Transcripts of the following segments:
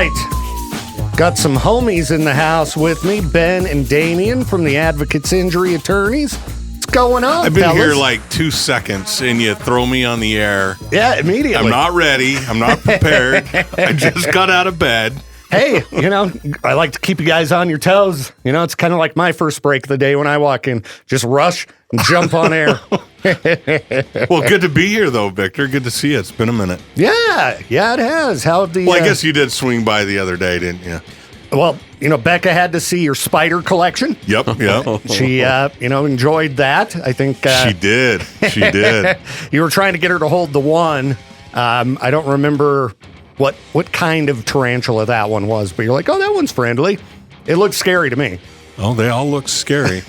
right. Got some homies in the house with me, Ben and Damian from the Advocates Injury Attorneys. What's going on, I've been fellas? here like 2 seconds, and you throw me on the air. Yeah, immediately. I'm not ready. I'm not prepared. I just got out of bed. Hey, I like to keep you guys on your toes. It's kind of like my first break of the day when I walk in. Just rush and jump on air. Well, good to be here, though, Victor. Good to see you. It's been a minute. Yeah, it has. How have the... Well, I guess you did swing by the other day, didn't you? Well, Becca had to see your spider collection. Yep. She, enjoyed that. I think... she did. She did. You were trying to get her to hold the one. I don't remember what kind of tarantula that one was, but you're like, oh, that one's friendly. It looks scary to me. Oh, they all look scary.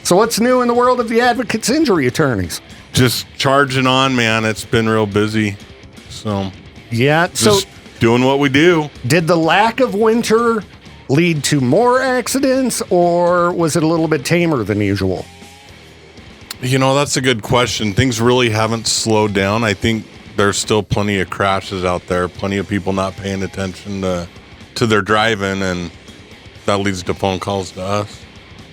So what's new in the world of the Advocates Injury Attorneys? Just charging on, man. It's been real busy. So, yeah. Just doing what we do. Did the lack of winter lead to more accidents, or was it a little bit tamer than usual? That's a good question. Things really haven't slowed down. I think there's still plenty of crashes out there, plenty of people not paying attention to their driving, and that leads to phone calls to us.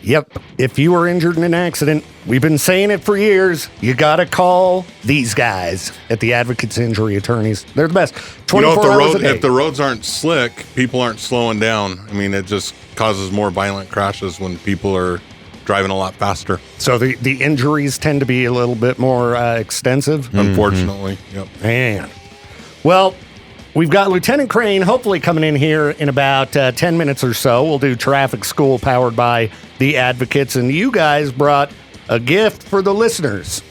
Yep. If you were injured in an accident, we've been saying it for years, you got to call these guys at the Advocates Injury Attorneys. They're the best. 24 hours a day. If the roads aren't slick, people aren't slowing down. I mean, it just causes more violent crashes when people are driving a lot faster. So the injuries tend to be a little bit more extensive? Unfortunately, Yep. Man. Well, we've got Lieutenant Crain hopefully coming in here in about 10 minutes or so. We'll do traffic school powered by the Advocates, and you guys brought a gift for the listeners.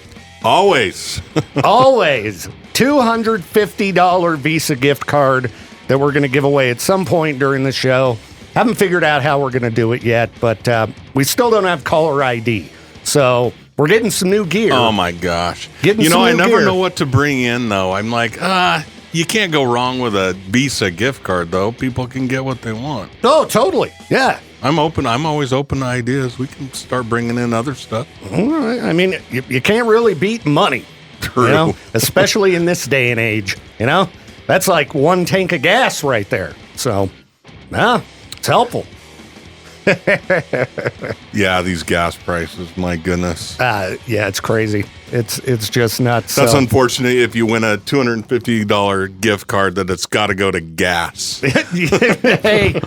Always. Always. $250 Visa gift card that we're going to give away at some point during the show. Haven't figured out how we're going to do it yet, but we still don't have caller ID. So we're getting some new gear. Oh, my gosh. I never know what to bring in, though. I'm like, you can't go wrong with a Visa gift card, though. People can get what they want. Oh, totally. Yeah. I'm open. I'm always open to ideas. We can start bringing in other stuff. All right. I mean, you can't really beat money. True. Especially in this day and age. That's like one tank of gas right there. So, it's helpful. Yeah, these gas prices, my goodness. Yeah, it's crazy. It's just nuts. That's unfortunate if you win a $250 gift card that it's got to go to gas. Hey,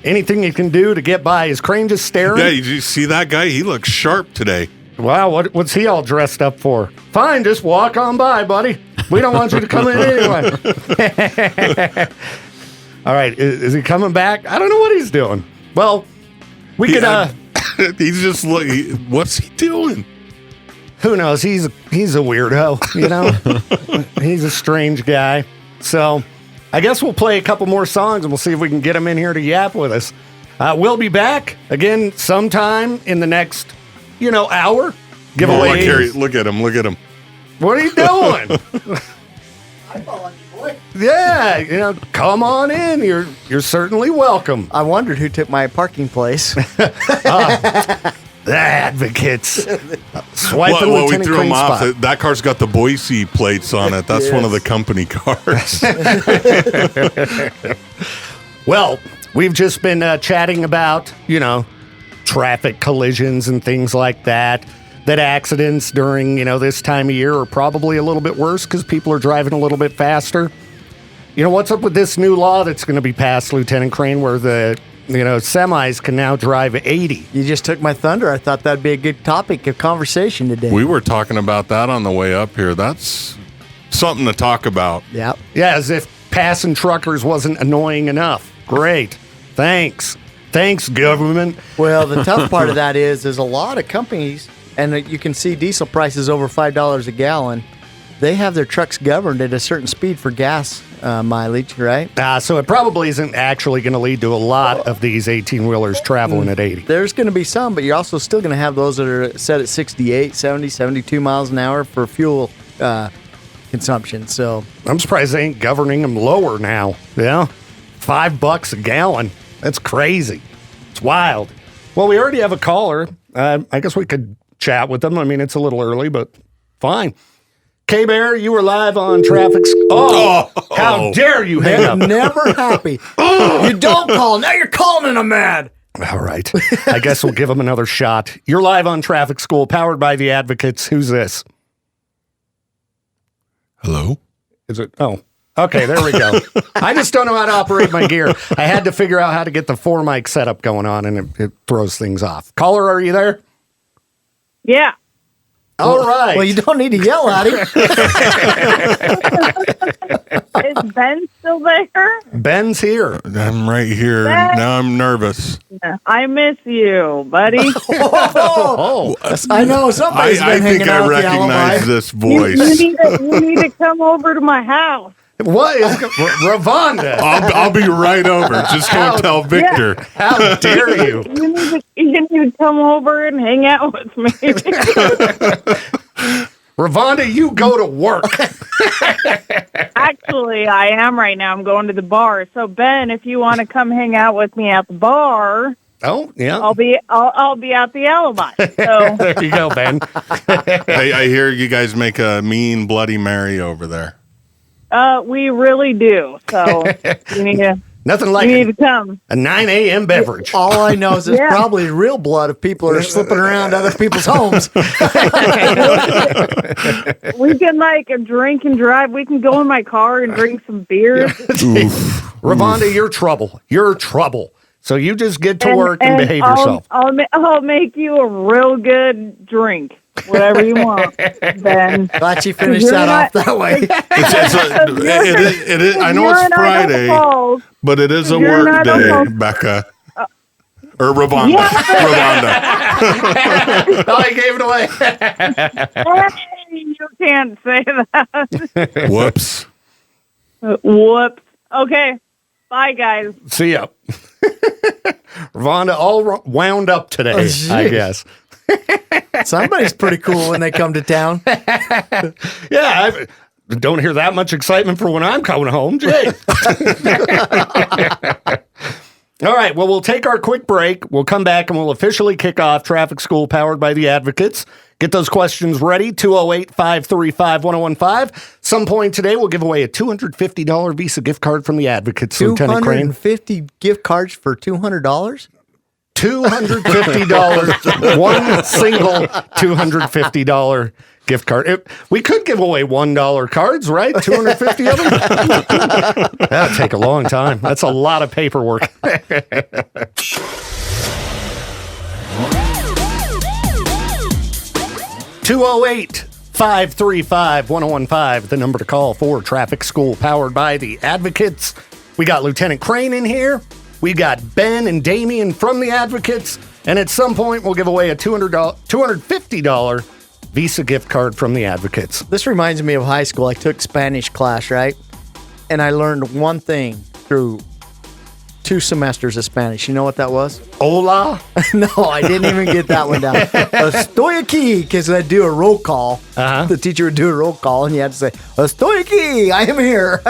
anything you can do to get by. Is Crain just staring? Yeah, you see that guy? He looks sharp today. Wow, what's he all dressed up for? Fine, just walk on by, buddy. We don't want you to come in anyway. All right, is he coming back? I don't know what he's doing. Well, we could... he's just what's he doing? Who knows? He's a weirdo, He's a strange guy. So I guess we'll play a couple more songs and we'll see if we can get him in here to yap with us. We'll be back again sometime in the next, hour. Giveaway. Look at him. What are you doing? Yeah, come on in. You're certainly welcome. I wondered who took my parking place. The Advocates. Swiping we Lieutenant threw Crain's him off. spot. That car's got the Boise plates on it. That's one of the company cars. Well, we've just been chatting about, traffic collisions and things like that. That accidents during, this time of year are probably a little bit worse because people are driving a little bit faster. What's up with this new law that's going to be passed, Lieutenant Crain, where the, semis can now drive 80? You just took my thunder. I thought that'd be a good topic of conversation today. We were talking about that on the way up here. That's something to talk about. Yep. Yeah, as if passing truckers wasn't annoying enough. Great. Thanks, government. Well, the tough part of that is a lot of companies, and you can see diesel prices over $5 a gallon. They have their trucks governed at a certain speed for gas mileage, right? So it probably isn't actually going to lead to a lot of these 18-wheelers traveling at 80. There's going to be some, but you're also still going to have those that are set at 68, 70, 72 miles an hour for fuel consumption. So I'm surprised they ain't governing them lower now. Yeah, $5 a gallon. That's crazy. It's wild. Well, we already have a caller. I guess we could chat with them. I mean, it's a little early, but fine. K-Bear, you were live on traffic. Oh, how dare you hang up? Never happy. You don't call. Now you're calling and I'm mad. All right. I guess we'll give him another shot. You're live on Traffic School, powered by the Advocates. Who's this? Hello? Is it? Oh, okay. There we go. I just don't know how to operate my gear. I had to figure out how to get the 4-mic setup going on, and it throws things off. Caller, are you there? Yeah. All right. Well, you don't need to yell at him. Is Ben still there? Ben's here. I'm right here. Ben. Now I'm nervous. I miss you, buddy. Oh, I know somebody's I been think hanging I out with the alibi. recognize this You voice. need to come over to my house. what is Ravonda? I'll be right over. Just go tell Victor. How dare you? You need to come over and hang out with me. Ravonda, you go to work. Actually, I am right now. I'm going to the bar. So Ben, if you want to come hang out with me at the bar, Oh, yeah. I'll be at the alibi. So There you go, Ben. I hear you guys make a mean Bloody Mary over there. we really do. So you need to Nothing like come. a 9 a.m. beverage. All I know is it's Yeah. probably real blood if people are slipping around other people's homes. We can drink and drive. We can go in my car and drink some beers. Ravonda, you're trouble. You're trouble. So you just get to work and behave yourself. I'll make you a real good drink, whatever you want, Ben. Glad you finished You're that not- off that way. It is. I know You're it's in Idaho Friday, Falls. but it is a You're in work Idaho day, Falls. Becca. Or Ravonda. Yeah. Ravonda. Oh, I gave it away. Hey, you can't say that. Whoops. Whoops. Okay. Bye, guys. See ya. Ravonda all wound up today, Oh, geez. I guess. Somebody's pretty cool when they come to town. Yeah, I don't hear that much excitement for when I'm coming home. Jay. All right, well, we'll take our quick break. We'll come back and we'll officially kick off Traffic School powered by the Advocates. Get those questions ready, 208-535-1015. Some point today, we'll give away a $250 Visa gift card from the Advocates, Lieutenant Crain. 250 gift cards for $200? $250, one single $250 gift card. We could give away $1 cards, right? 250 of them? That'd take a long time. That's a lot of paperwork. 208-535-1015, the number to call for Traffic School powered by the Advocates. We got Lieutenant Crain in here. We got Ben and Damian from the Advocates. And at some point, we'll give away a $250 Visa gift card from the Advocates. This reminds me of high school. I took Spanish class, right? And I learned one thing through 2 semesters of Spanish. You know what that was? Hola. No, I didn't even get that one down. Estoy aquí, because I'd do a roll call. Uh-huh. The teacher would do a roll call, and you had to say, Estoy aquí, I am here.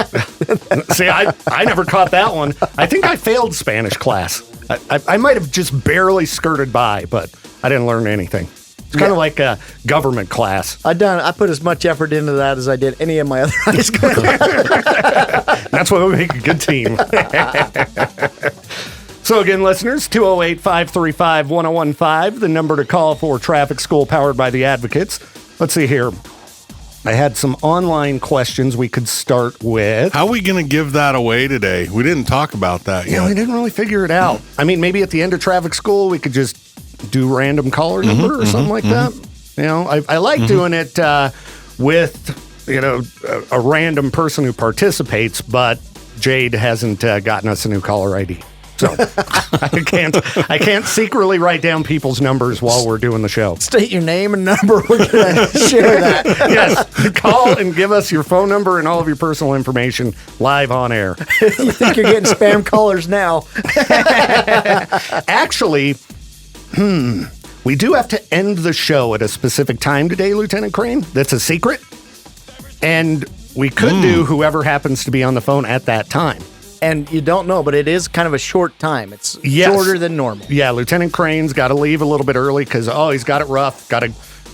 See, I never caught that one. I think I failed Spanish class. I might have just barely skirted by, but I didn't learn anything. It's kind of like a government class. I put as much effort into that as I did any of my other high school classes. That's why we make a good team. So again, listeners, 208-535-1015, the number to call for Traffic School powered by the Advocates. Let's see here. I had some online questions we could start with. How are we going to give that away today? We didn't talk about that Yeah, yet. we didn't really figure it out. I mean, maybe at the end of Traffic School, we could just do random caller number or something like that. You know, I like doing it with, a random person who participates, but Jade hasn't gotten us a new caller ID. So I can't secretly write down people's numbers while we're doing the show. State your name and number. We're going to share that. Yes, call and give us your phone number and all of your personal information live on air. You think you're getting spam callers now. Actually, we do have to end the show at a specific time today, Lieutenant Crain. That's a secret. And we could do whoever happens to be on the phone at that time. And you don't know, but it is kind of a short time. It's Yes. shorter than normal. Yeah, Lieutenant Crane's got to leave a little bit early because, he's got it rough. Got to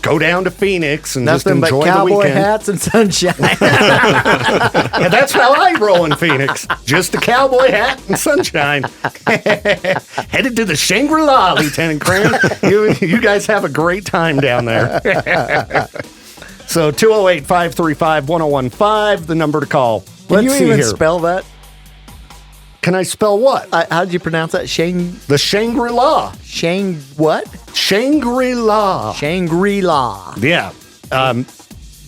go down to Phoenix and Nothing just but enjoy the cowboy weekend. hats and sunshine. And that's how I roll in Phoenix. Just a cowboy hat and sunshine. Headed to the Shangri-La, Lieutenant Crain. You guys have a great time down there. So 208-535-1015, the number to call. Can you Let's see even here. spell that? Can I spell what? How did you pronounce that? The Shangri-La. What? Shangri-La. Shangri-La. Yeah.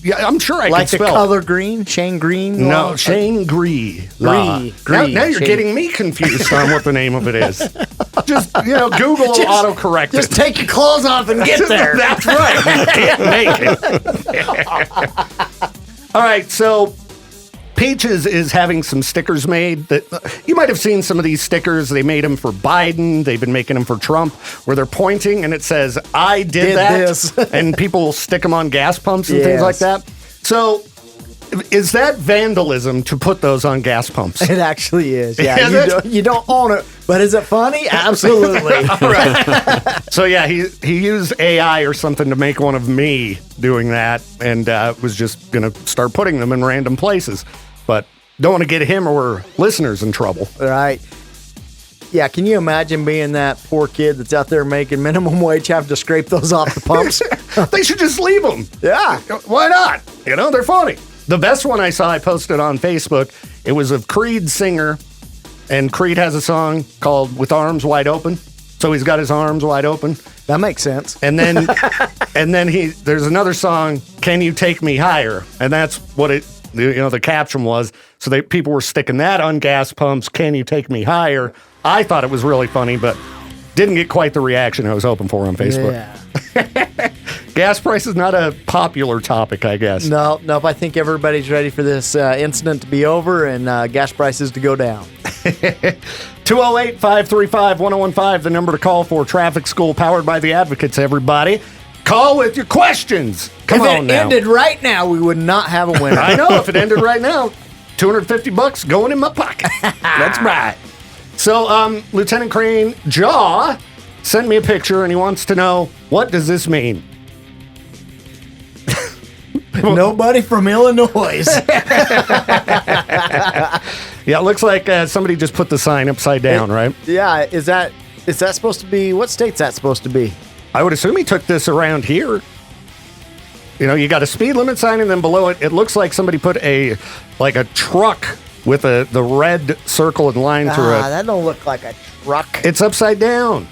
Yeah, I'm sure I Like can the spell. color green? Shangri-La? No, Shangri-La. Now you're getting me confused on what the name of it is. Just, Google will autocorrect Just it. take your clothes off and get there. That's right. You can't make it. All right, so Peaches is having some stickers made that you might have seen some of these stickers. They made them for Biden. They've been making them for Trump, where they're pointing and it says, I did that. This. And people will stick them on gas pumps and Yes. things like that. So is that vandalism to put those on gas pumps? It actually is. Yeah, Is you don't own it, but is it funny? Absolutely. So yeah, he used AI or something to make one of me doing that, and was just gonna start putting them in random places, but don't want to get him or listeners in trouble. Right. Yeah, can you imagine being that poor kid that's out there making minimum wage, having to scrape those off the pumps? They should just leave them. Yeah. Why not? They're funny. The best one I saw, I posted on Facebook. It was of Creed singer, and Creed has a song called "With Arms Wide Open." So he's got his arms wide open. That makes sense. And then, there's another song, "Can You Take Me Higher?" And that's what the caption was. So people were sticking that on gas pumps. "Can you take me higher?" I thought it was really funny, but didn't get quite the reaction I was hoping for on Facebook. Yeah. Gas price is not a popular topic, I guess. Nope. I think everybody's ready for this incident to be over and gas prices to go down. 208-535-1015, the number to call for Traffic School, powered by the Advocates, everybody. Call with your questions. Come if on it now. ended right now, we would not have a winner. I know. If it ended right now, $250 going in my pocket. That's right. So, Lieutenant Crain, Jaw sent me a picture, and he wants to know, what does this mean? Nobody from Illinois. Yeah, it looks like somebody just put the sign upside down, right? Yeah, is that supposed to be, what state's that supposed to be? I would assume he took this around here. You got a speed limit sign, and then below it, it looks like somebody put a truck with the red circle and line through it. That don't look like a truck. It's upside down.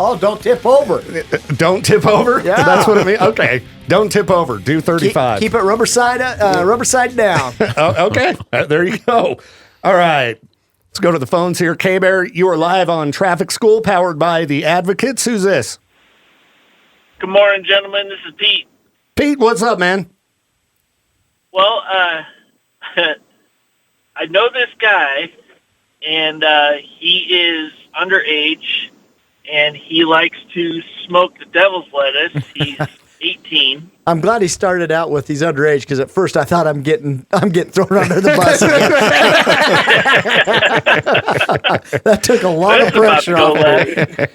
Oh, don't tip over. Don't tip over? Yeah. That's what it means? Okay. Don't tip over. Do 35. Keep it rubber side down. Oh, okay. There you go. All right. Let's go to the phones here. K-Bear, you are live on Traffic School, powered by the Advocates. Who's this? Good morning, gentlemen. This is Pete. Pete, what's up, man? Well, I know this guy, and he is underage, and he likes to smoke the devil's lettuce. He's 18. I'm glad he started out with he's underage, because at first I thought I'm getting thrown under the bus again. That took a lot of pressure off me.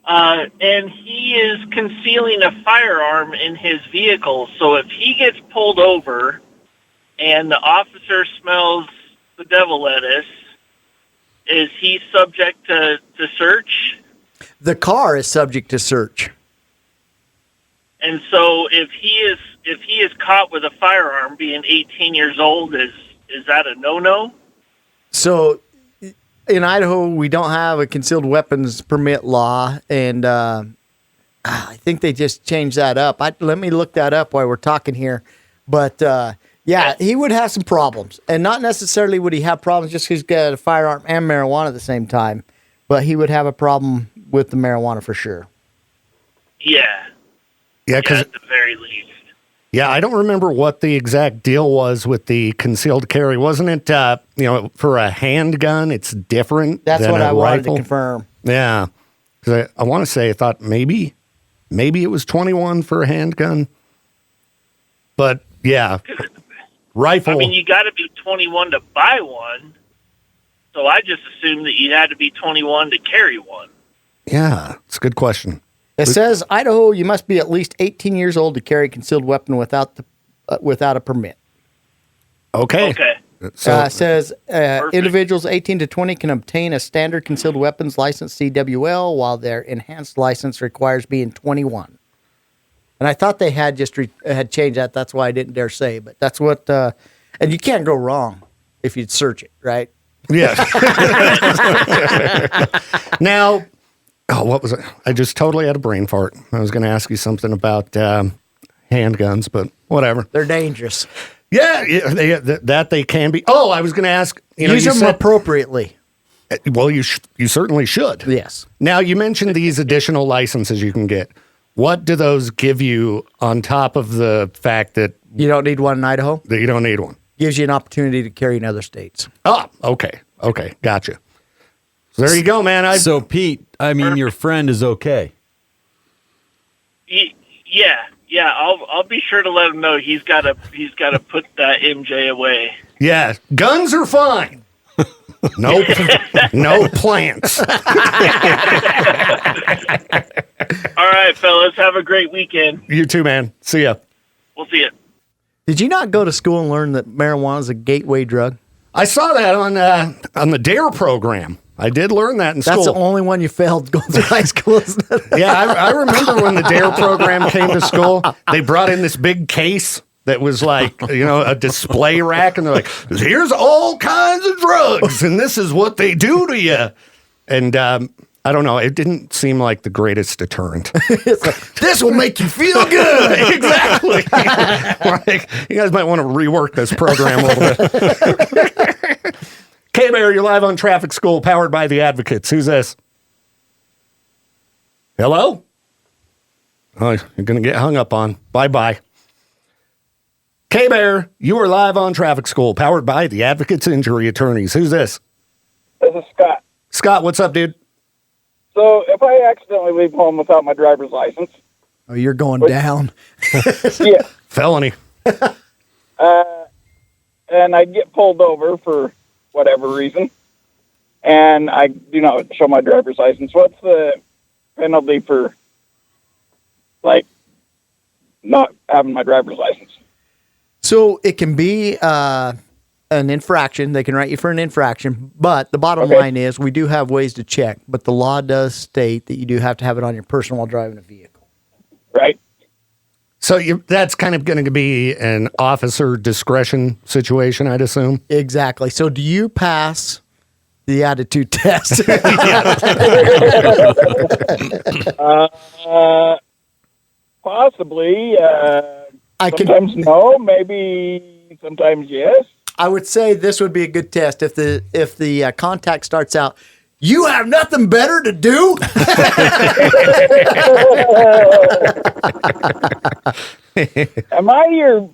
And he is concealing a firearm in his vehicle. So if he gets pulled over and the officer smells the devil lettuce, is he subject to search? The car is subject to search. And so if he is caught with a firearm being 18 years old, is that a no-no? So in Idaho, we don't have a concealed weapons permit law, and I think they just changed that up. Let me look that up while we're talking here. But yeah, he would have some problems, and not necessarily would he have problems just because he's got a firearm and marijuana at the same time, but he would have a problem with the marijuana for sure. Yeah. Yeah, because at the very least. Yeah, I don't remember what the exact deal was with the concealed carry. Wasn't it, for a handgun, it's different That's than what a I wanted rifle? to confirm. Yeah, because I want to say, I thought maybe it was 21 for a handgun. But, yeah, rifle. I mean, you got to be 21 to buy one, so I just assumed that you had to be 21 to carry one. Yeah, it's a good question. It says, Idaho, you must be at least 18 years old to carry a concealed weapon without a permit. Okay. Okay. So, It says individuals 18 to 20 can obtain a standard concealed weapons license, CWL, while their enhanced license requires being 21. And I thought they had had changed that. That's why I didn't dare say. But that's what, and you can't go wrong if you'd search it, right? yeah. Now, what was it? I just totally had a brain fart. I was going to ask you something about handguns, but whatever. They're dangerous. Yeah, they can be. Oh, I was going to ask. Use them appropriately. Well, you certainly should. Yes. Now, you mentioned these additional licenses you can get. What do those give you on top of the fact that You don't need one in Idaho? you don't need one? Gives you an opportunity to carry in other states. Oh, okay. Okay, gotcha. So there you go, man. So, Pete, I mean, your friend is okay. Yeah. I'll be sure to let him know he's got to put that MJ away. Yeah, guns are fine. No, no plants. All right, fellas, have a great weekend. You too, man. See ya. We'll see you. Did you not go to school and learn that marijuana is a gateway drug? I saw that on the DARE program. I did learn that in school. That's the only one you failed going through high school, isn't it? Yeah, I remember when the DARE program came to school, they brought in this big case that was like, a display rack, and they're like, here's all kinds of drugs, and this is what they do to you. And I don't know, it didn't seem like the greatest deterrent. It's like, this will make you feel Good, exactly. Like, you guys might want to rework this program a little bit. K-Bear, you're live on Traffic School, powered by the Advocates. Who's this? Hello? Oh, you're going to get hung up on. Bye-bye. K-Bear, you are live on Traffic School, powered by the Advocates Injury Attorneys. Who's this? This is Scott. Scott, what's up, dude? So if I accidentally leave home without my driver's license, Oh, you're going down. yeah, Felony. and I get pulled over for whatever reason, and I do not show my driver's license, what's the penalty for, like, not having my driver's license? So it can be an infraction. They can write you for an infraction. But the bottom line is we do have ways to check. But the law does state that you do have to have it on your person while driving a vehicle. Right? So that's kind of going to be an officer discretion situation, I'd assume. Exactly. So do you pass the attitude test? Possibly. I can. Sometimes no, maybe sometimes yes. I would say this would be a good test if the contact starts out. You have nothing better to do? Am I your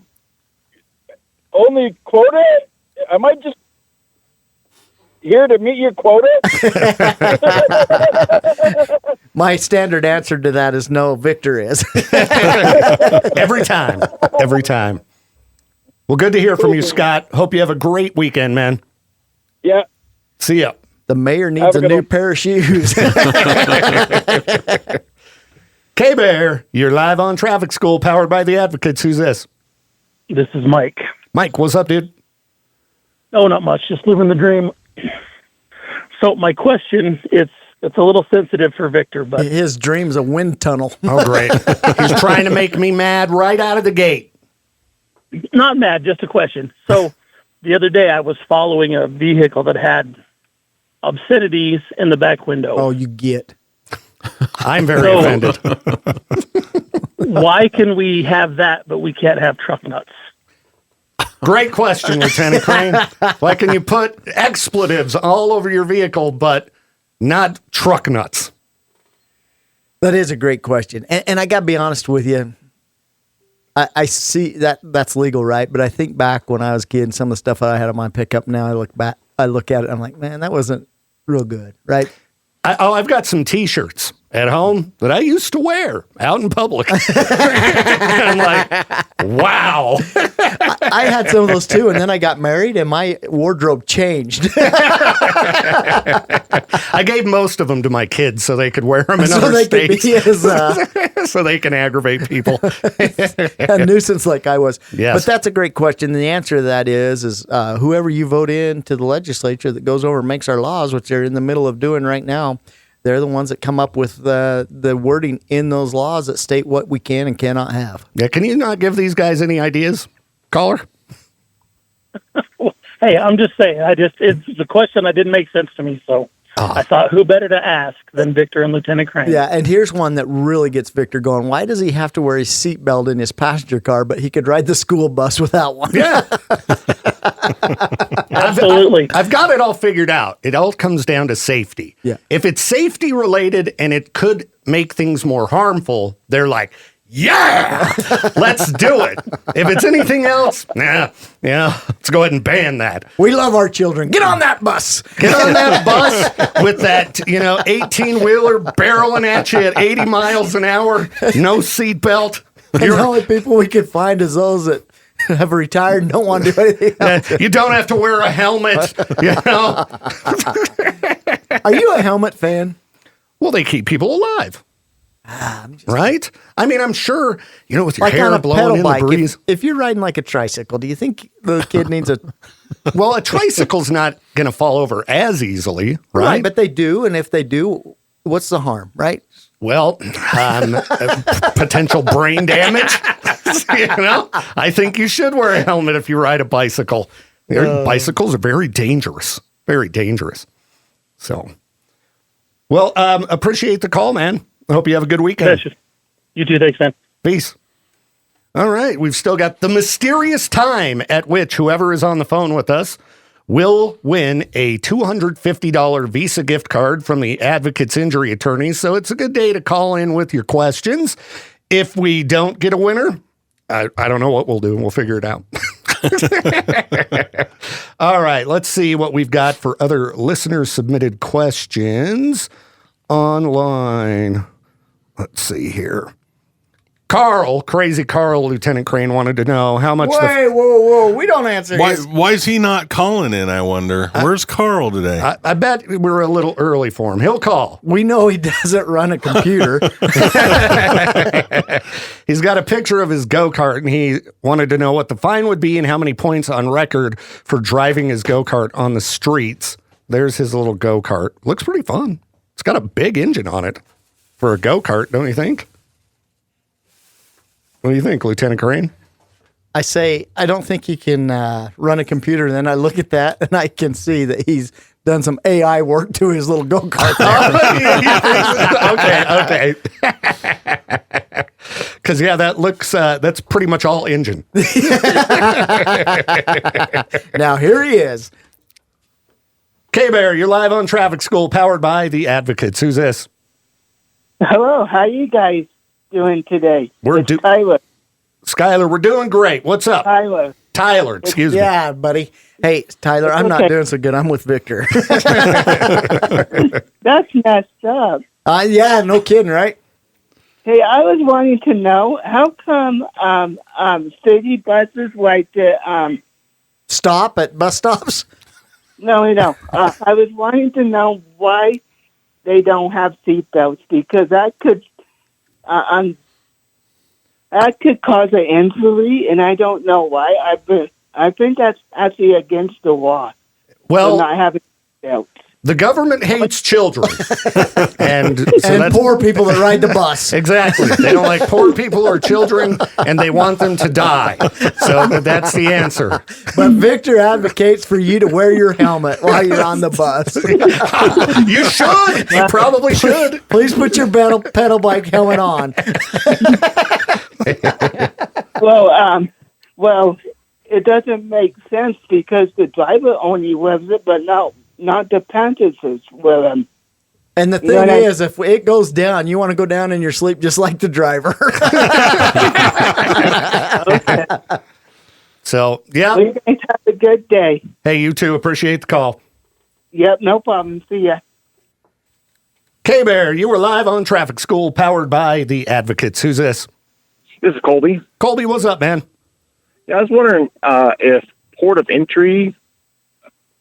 only quota? Am I just here to meet your quota? My standard answer to that is no, Victor is. Every time. Every time. Well, good to hear from you, Scott. Hope you have a great weekend, man. Yeah. See ya. The mayor needs a new pair of shoes. K-Bear, you're live on Traffic School, powered by the Advocates. Who's this? This is Mike. Mike, what's up, dude? Oh, not much. Just living the dream. So my question, it's a little sensitive for Victor, but His dream's a wind tunnel. Oh, great. He's trying to make me mad right out of the gate. not mad, just a question. So the other day I was following a vehicle that had obscenities in the back window. Oh, you get. I'm very So- offended. Why can we have that, but we can't have truck nuts? Great question, Lieutenant Crain. Why can you put expletives all over your vehicle, but not truck nuts? That is a great question. And I got to be honest with you. I see that's legal, right? But I think back when I was a kid and some of the stuff I had on my pickup, now I look at it, I'm like, man, that wasn't real good, right? I've got some T-shirts at home that I used to wear out in public. And I'm like, wow. I had some of those too, and then I got married, and my wardrobe changed. I gave most of them to my kids so they could wear them in So other they could states. be as So they can aggravate people. a nuisance like I was. Yes. But that's a great question. The answer to that is whoever you vote in to the legislature that goes over and makes our laws, which they're in the middle of doing right now, they're the ones that come up with the wording in those laws that state what we can and cannot have. Yeah, can you not give these guys any ideas, caller? Hey, I'm just saying. It's a question that didn't make sense to me, so I thought, who better to ask than Victor and Lieutenant Crain? Yeah, and here's one that really gets Victor going. Why does he have to wear his seatbelt in his passenger car, but he could ride the school bus without one? Yeah. Absolutely. I've got it all figured out. It all comes down to safety. Yeah. If it's safety related and it could make things more harmful, they're like, yeah, let's do it. If it's anything else, let's go ahead and ban that. We love our children. Get on that bus. Get on that bus with that, 18-wheeler barreling at you at 80 miles an hour, no seatbelt. And the only people we can find is those that have retired and don't want to do anything else. You don't have to wear a helmet, Are you a helmet fan? Well, they keep people alive. Right? I mean, I'm sure, with your Like on hair a blowing pedal in bike, the breeze. if you're riding like a tricycle, do you think the kid needs a... Well, a tricycle's not going to fall over as easily, right? But they do, and if they do, what's the harm, right? Well, potential brain damage. I think you should wear a helmet if you ride a bicycle. Bicycles are very dangerous. Very dangerous. So, well, appreciate the call, man. I hope you have a good weekend. You too. Thanks, man. Peace. All right. We've still got the mysterious time at which whoever is on the phone with us will win a $250 Visa gift card from the Advocates Injury Attorneys. So it's a good day to call in with your questions. If we don't get a winner, I don't know what we'll do. We'll figure it out. All right. Let's see what we've got for other listeners submitted questions online. Let's see here. Carl, Crazy Carl, Lieutenant Crain wanted to know how much. Whoa. We don't answer Why is he not calling in, I wonder? Where's Carl today? I bet we're a little early for him. He'll call. We know he doesn't run a computer. He's got a picture of his go-kart, and he wanted to know what the fine would be and how many points on record for driving his go-kart on the streets. There's his little go-kart. Looks pretty fun. It's got a big engine on it for a go-kart, don't you think? What do you think, Lieutenant Crain? I say, I don't think he can run a computer. And then I look at that and I can see that he's done some AI work to his little go-kart. Okay. Because, that looks, that's pretty much all engine. Now, here he is. K-Bear, you're live on Traffic School, powered by the Advocates. Who's this? Hello, how you guys doing today? We're Tyler. Skylar, we're doing great. What's up? Tyler, excuse me. Yeah, buddy. Hey, Tyler, I'm not doing so good. I'm with Victor. That's messed up. Yeah, no kidding, right? Hey, I was wanting to know, how come city buses like to stop at bus stops? No. I was wanting to know why they don't have seatbelts, because that could cause an injury, and I don't know why. I think that's actually against the law. Well, not having seatbelts. The government hates children, and poor people that ride the bus. Exactly. They don't like poor people or children, and they want them to die. So that's the answer. But Victor advocates for you to wear your helmet while you're on the bus. You should. You probably should. Please put your pedal bike helmet on. Well, it doesn't make sense because the driver only wears it, but not the passengers wear them. And the thing is, if it goes down, you want to go down in your sleep just like the driver. Okay. So, yeah. Well, you guys have a good day. Hey, you too. Appreciate the call. Yep, no problem. See ya. K-Bear, you were live on Traffic School, powered by the Advocates. Who's this? This is Colby. Colby, what's up, man? Yeah, I was wondering if port of entry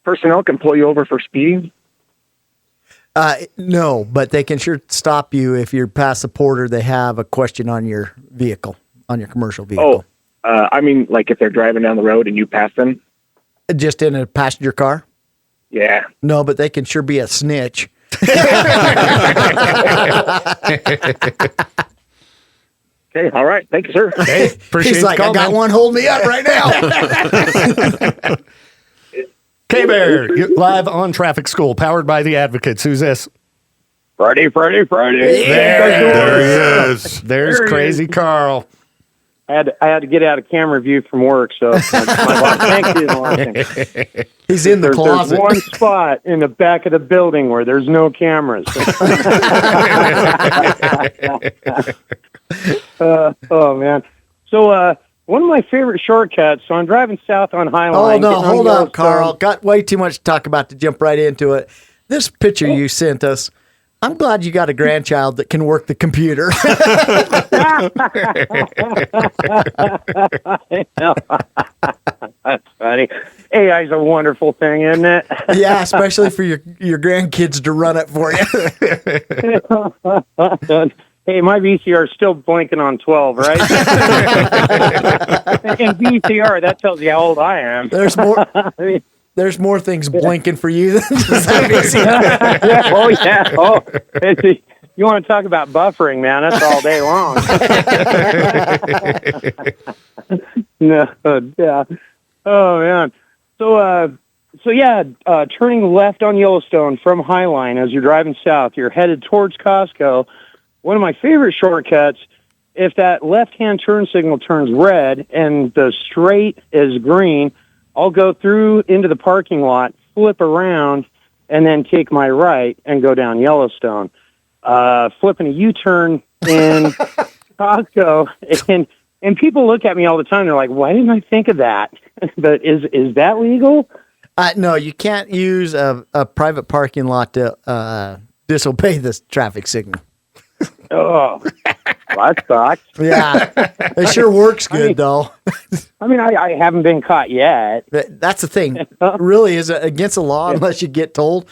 personnel can pull you over for speeding. No, but they can sure stop you if you're past the porter. They have a question on your vehicle, on your commercial vehicle. I mean, like if they're driving down the road and you pass them. Just in a passenger car? Yeah. No, but they can sure be a snitch. Okay, all right. Thank you, sir. Hey, appreciate He's like, the I call, got man. one holding me up right now. K-Bear, you're live on Traffic School, powered by the Advocates. Who's this? Friday. There he is. There's Crazy Carl. I had to get out of camera view from work, so my boss thank you. Watching. He's in the closet. There's one spot in the back of the building where there's no cameras. Oh man! So one of my favorite shortcuts. So I'm driving south on Highline. Oh, no, getting hold Yellowstone. on, Carl. Got way too much to talk about to jump right into it. This picture you sent us, I'm glad you got a grandchild that can work the computer. That's funny. AI is a wonderful thing, isn't it? Yeah, especially for your grandkids to run it for you. Hey, my VCR is still blinking on 12, right? In VCR, that tells you how old I am. There's more. There's more things blinking for you than just that VCR. Yeah, oh, yeah. Oh, you want to talk about buffering, man? That's all day long. No, yeah. Oh, man. So yeah, turning left on Yellowstone from Highline as you're driving south, you're headed towards Costco. One of my favorite shortcuts, if that left-hand turn signal turns red and the straight is green, I'll go through into the parking lot, flip around, and then take my right and go down Yellowstone. Flipping a U-turn in Costco, and people look at me all the time. They're like, "Why didn't I think of that?" But is that legal? No, you can't use a private parking lot to disobey this traffic signal. Oh, that sucks. Yeah, it sure works good though. I mean, I haven't been caught yet. That's the thing. Really, is it against the law unless you get told?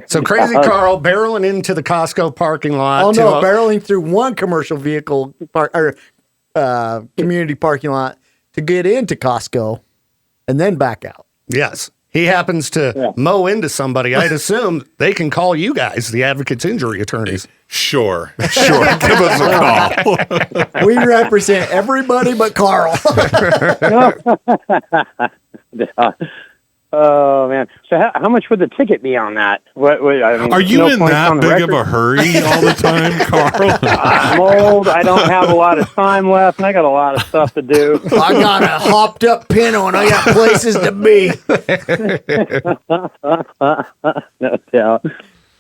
So Crazy Carl barreling into the Costco parking lot. Oh no, barreling through one commercial vehicle community parking lot to get into Costco, and then back out. Yes. He happens to mow into somebody. I'd assume they can call you guys, the Advocates Injury Attorneys. Sure. Give us a call. We represent everybody but Carl. Oh man! So how much would the ticket be on that? What I mean, Are you no in points that on the big of record? a hurry all the time, Carl? I'm old. I don't have a lot of time left, and I got a lot of stuff to do. I got a hopped up Pinto, and I got places to be. No doubt.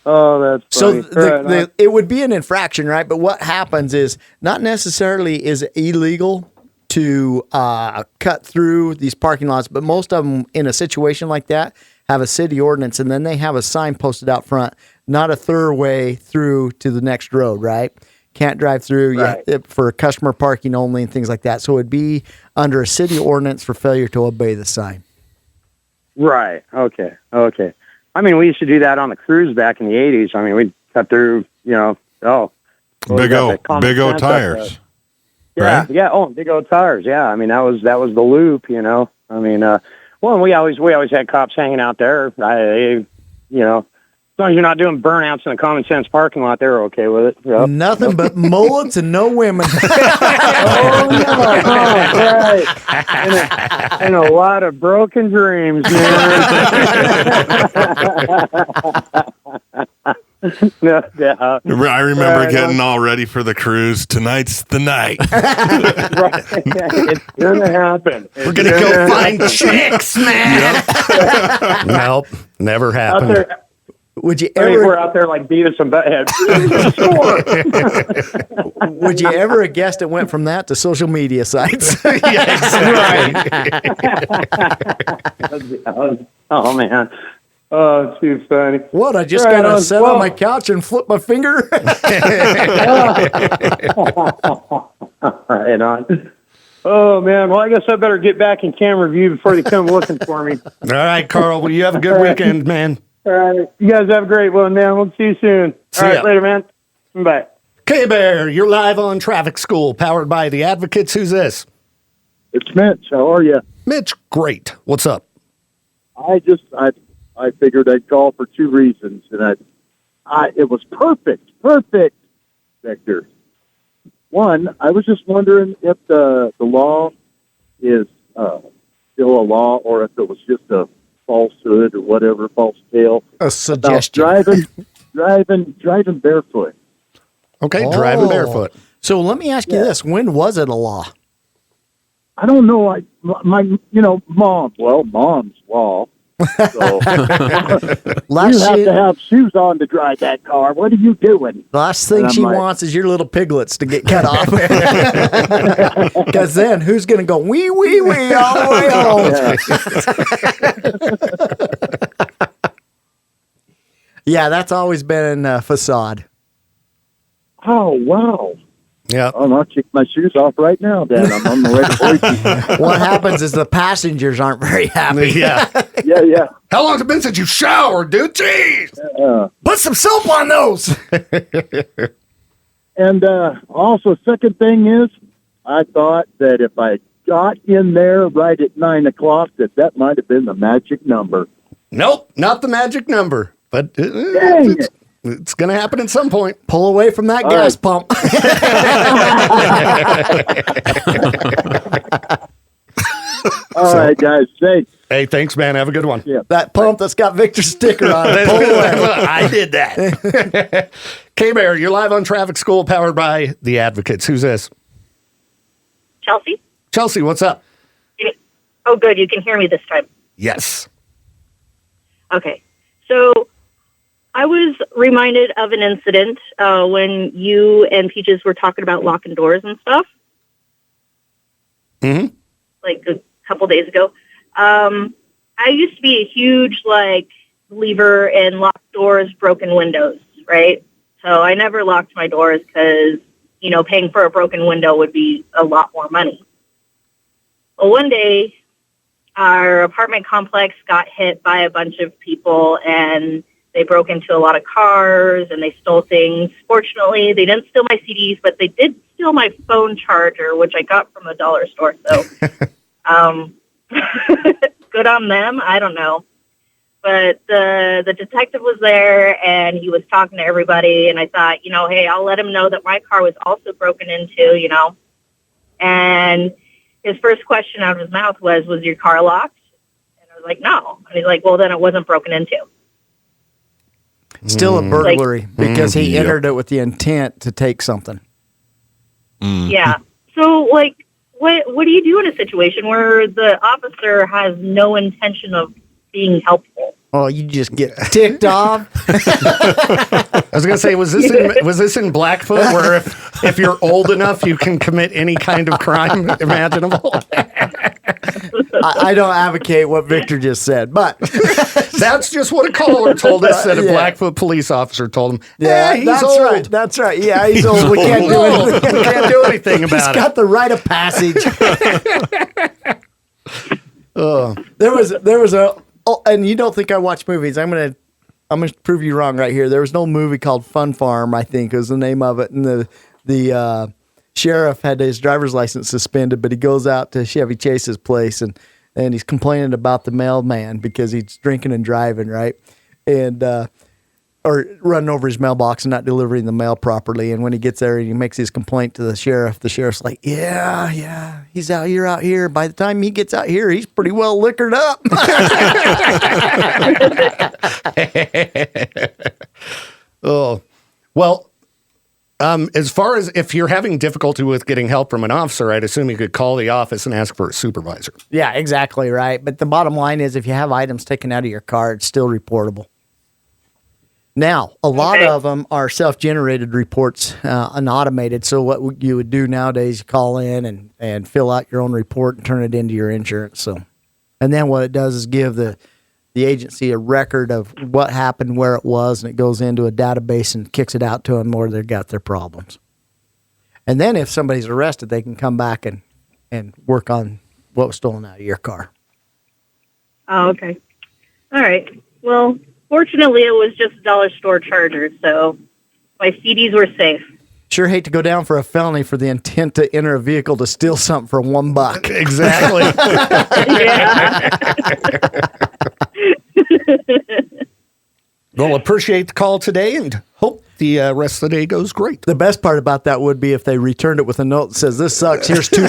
Oh, that's So funny. it would be an infraction, right? But what happens is not necessarily is it illegal to cut through these parking lots, but most of them in a situation like that have a city ordinance, and then they have a sign posted out front, not a third way through to the next road, right? Can't drive through for customer parking only and things like that. So it'd be under a city ordinance for failure to obey the sign. Right. Okay. I mean, we used to do that on the cruise back in the 80s. I mean, we'd cut through, Big O tires. Yeah, right? yeah. Oh, big old tires. Yeah, I mean that was the loop. I mean, well, and we always had cops hanging out there. As long as you're not doing burnouts in a common sense parking lot, they're okay with it. Yep. Nothing but mullets and no women. Oh no! Right. And a lot of broken dreams, man. No doubt. I remember getting all ready for the cruise. Tonight's the night. Right. It's gonna happen. We're going to go find chicks, man. Nope, never happened. Out there, Would you we're ever? out there like Beavis and Butthead. Would you ever have guessed it went from that to social media sites? Right. Oh man. Oh, too funny. What? I just Right got to on. sit Well- on my couch and flip my finger? Right on. Oh, man. Well, I guess I better get back in camera view before they come looking for me. All right, Carl. Well, you have a good weekend, man. All right. You guys have a great one, man. We'll see you soon. See All right. ya. Later, man. Bye. K-Bear, you're live on Traffic School, powered by the Advocates. Who's this? It's Mitch. How are you? Mitch, great. What's up? I figured I'd call for two reasons, and it was perfect, Victor. One, I was just wondering if the law is still a law, or if it was just a falsehood or whatever, false tale. A suggestion. Driving barefoot. Okay, driving barefoot. So let me ask you this: when was it a law? I don't know. Mom's law. So, you have to have shoes on to drive that car. What are you doing? The last thing And I'm she like- wants is your little piglets to get cut off. Because then who's going to go wee, wee, wee all the way home? Yeah, that's always been a facade. Oh, wow. Yeah. Oh, I'll kick my shoes off right now, then. I'm on the way to Boise. What happens is the passengers aren't very happy. Yeah. Yeah. How long's it been since you showered, dude? Jeez. Put some soap on those. And also, second thing is, I thought that if I got in there right at 9 o'clock, that might have been the magic number. Nope, not the magic number. But Dang it's going to happen at some point. Pull away from that gas pump. All right, guys. Thanks. Hey, thanks, man. Have a good one. Yeah. That pump that's got Victor's sticker on it. Pull away. I did that. K-Bear, you're live on Traffic School, powered by the Advocates. Who's this? Chelsea? Chelsea, what's up? Oh, good. You can hear me this time. Yes. Okay. So I was reminded of an incident when you and Peaches were talking about locking doors and stuff, Mm-hmm. like a couple days ago. I used to be a huge, believer in locked doors, broken windows, right? So I never locked my doors because, paying for a broken window would be a lot more money. Well, one day, our apartment complex got hit by a bunch of people, and they broke into a lot of cars, and they stole things. Fortunately, they didn't steal my CDs, but they did steal my phone charger, which I got from the dollar store. So, good on them. I don't know. But the detective was there, and he was talking to everybody, and I thought, hey, I'll let him know that my car was also broken into, And his first question out of his mouth was your car locked? And I was like, no. And he's like, well, then it wasn't broken into. Still a burglary because he yep. entered it with the intent to take something. Yeah. So, what do you do in a situation where the officer has no intention of being helpful? Oh, you just get ticked off. I was going to say, was this in Blackfoot, where if you're old enough, you can commit any kind of crime imaginable? I don't advocate what Victor just said, but that's just what a caller told us that a Blackfoot police officer told him. Yeah, he's that's old. right. That's right. Yeah, he's old. We can't do anything. We can't do anything about He's it. got the rite of passage. There was a. Oh, and you don't think I watch movies? I'm gonna prove you wrong right here. There was an old movie called Fun Farm, I think was the name of it, and the sheriff had his driver's license suspended, but he goes out to Chevy Chase's place and he's complaining about the mailman because he's drinking and driving, right? And or running over his mailbox and not delivering the mail properly. And when he gets there and he makes his complaint to the sheriff's like, yeah, he's out here. By the time he gets out here, he's pretty well liquored up. Oh, well, as far as if you're having difficulty with getting help from an officer, I'd assume you could call the office and ask for a supervisor. Yeah, exactly right. But the bottom line is if you have items taken out of your car, it's still reportable. Now, a lot of them are self-generated reports and automated. So what you would do nowadays, you call in and fill out your own report and turn it into your insurance. So, and then what it does is give the the agency a record of what happened, where it was, and it goes into a database and kicks it out to them where they've got their problems. And then if somebody's arrested, they can come back and work on what was stolen out of your car. Oh, okay. All right. Well, fortunately, it was just a dollar store charger, so my CDs were safe. Sure hate to go down for a felony for the intent to enter a vehicle to steal something for $1. Exactly. Well, appreciate the call today and hope the rest of the day goes great. The best part about that would be if they returned it with a note that says, "This sucks, here's $2.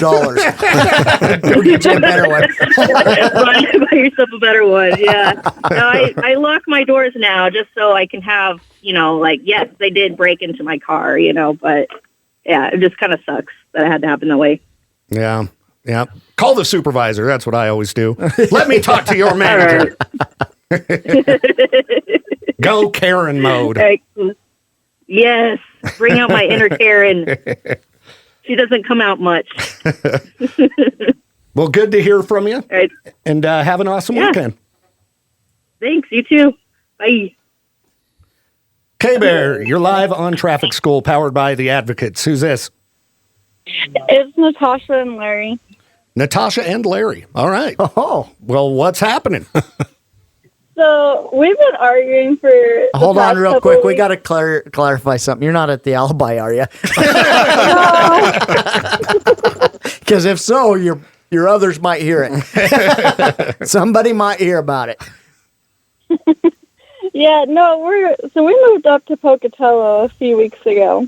Go get you a better one." Buy yourself a better one, yeah. No, I lock my doors now just so I can have, yes, they did break into my car, but yeah, it just kind of sucks that it had to happen that way. Yeah. Call the supervisor. That's what I always do. Let me talk to your manager. Go Karen mode. Yes. Bring out my inner Karen. She doesn't come out much. Well, good to hear from you. All right. And have an awesome weekend. Thanks. You too. Bye. K-Bear, you're live on Traffic School, powered by the Advocates. Who's this? It's Natasha and Larry. Natasha and Larry. All right. Oh. Well, what's happening? So we've been arguing for. Hold on, real quick. We got to clarify something. You're not at the alibi, are you? Because if so, your others might hear it. Somebody might hear about it. Yeah, no, we moved up to Pocatello a few weeks ago,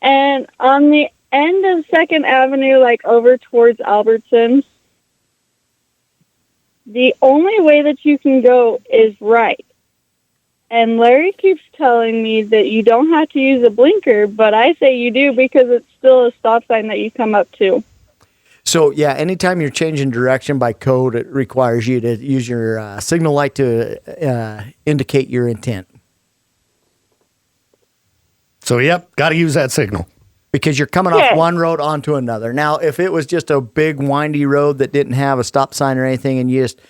and on the end of 2nd Avenue, like over towards Albertsons, the only way that you can go is right. And Larry keeps telling me that you don't have to use a blinker, but I say you do because it's still a stop sign that you come up to. So, yeah, anytime you're changing direction by code, it requires you to use your signal light to indicate your intent. So, yep, got to use that signal. Because you're coming off one road onto another. Now, if it was just a big windy road that didn't have a stop sign or anything and you just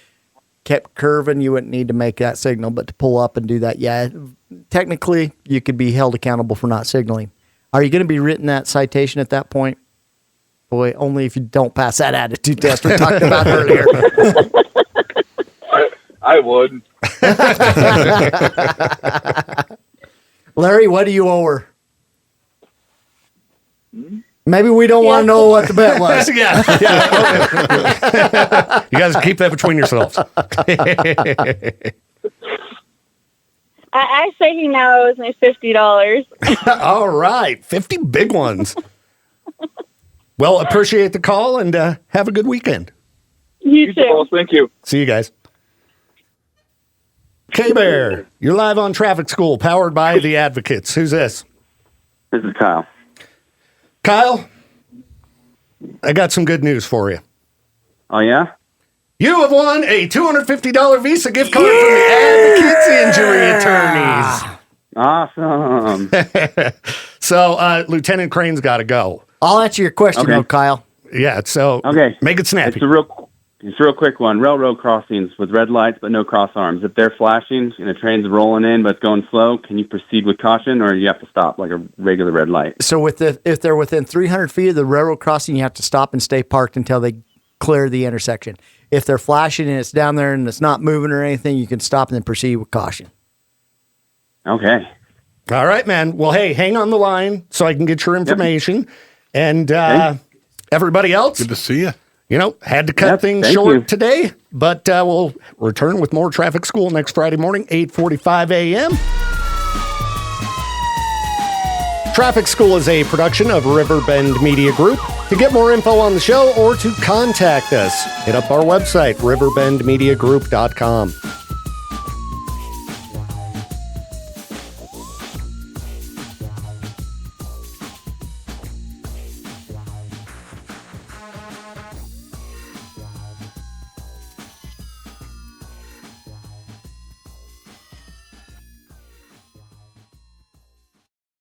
kept curving, you wouldn't need to make that signal. But to pull up and do that, yeah, technically you could be held accountable for not signaling. Are you going to be written that citation at that point? Boy, only if you don't pass that attitude test we talked about earlier. I would. Larry, what do you owe her? Maybe we don't want to know what the bet was. Yeah. You guys keep that between yourselves. I say he now owes me $50. All right. 50 big ones. Well, appreciate the call and have a good weekend. You too. Boss, thank you. See you guys. K-Bear, you're live on Traffic School, powered by the Advocates. Who's this? This is Kyle. Kyle, I got some good news for you. Oh, yeah? You have won a $250 Visa gift card from the Advocates Injury Attorneys. Awesome. So, Lieutenant Crain's got to go. I'll answer your question, though, Kyle. Yeah, so make it snappy. It's a real quick one. Railroad crossings with red lights but no cross arms. If they're flashing and a train's rolling in but it's going slow, can you proceed with caution or you have to stop like a regular red light? So if they're within 300 feet of the railroad crossing, you have to stop and stay parked until they clear the intersection. If they're flashing and it's down there and it's not moving or anything, you can stop and then proceed with caution. Okay. All right, man. Well, hey, hang on the line so I can get your information. Yep. And everybody else. Good to see you. Had to cut things short today, but we'll return with more Traffic School next Friday morning, 8:45 a.m. Traffic School is a production of Riverbend Media Group. To get more info on the show or to contact us, hit up our website, riverbendmediagroup.com.